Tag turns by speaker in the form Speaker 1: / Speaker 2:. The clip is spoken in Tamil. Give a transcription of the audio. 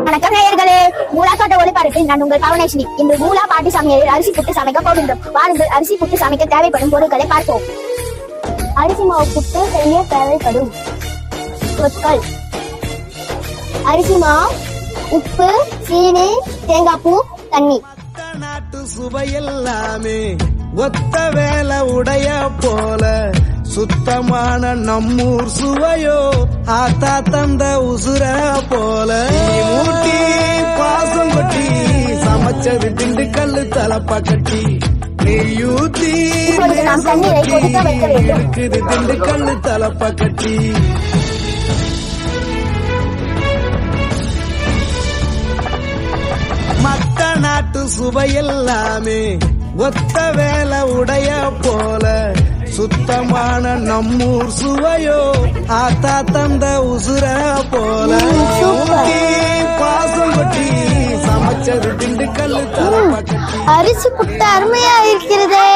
Speaker 1: வணக்கம் நேயர்களே, மூலா தோட்ட ஒளிபரப்பில் நான் உங்கள் பவனேஸ்வரி. இன்று மூலா பாட்டி சமையலில் அரிசி புட்டு சமைக்க போகின்றோம். வாருங்கள், அரிசி புட்டு சமைக்க தேவைப்படும் பொருட்களை பார்ப்போம். அரிசி மாவு புட்டு செய்ய தேவைப்படும் பொருட்கள்: அரிசி மாவு, உப்பு, சீனி, தேங்காய் பூ, தண்ணி.
Speaker 2: நாட்டு சுவையெல்லாமே ஒத்த வேலை உடைய போல சுத்தமான நம்மூர் சுவையோ ஆத்தா தந்த உசுர போல ஊட்டி பாசம் கொட்டி சமைச்சது திண்டுக்கல்லு தலப்பா கட்டி நெய்யூத்தி இருக்குது திண்டுக்கல்லு தலப்பா கட்டி. மத்த நாட்டு சுவையெல்லாமே ஒத்த வேலை உடைய போல சுத்தமான நம்மூர் சுவையோ ஆத்தா தந்த உசுர போல பாசம் கொட்டி சமைச்சது திண்டுக்கல்லு தலப்பா கட்டி.
Speaker 1: அரிசி புட்டு அருமையா இருக்கிறதே.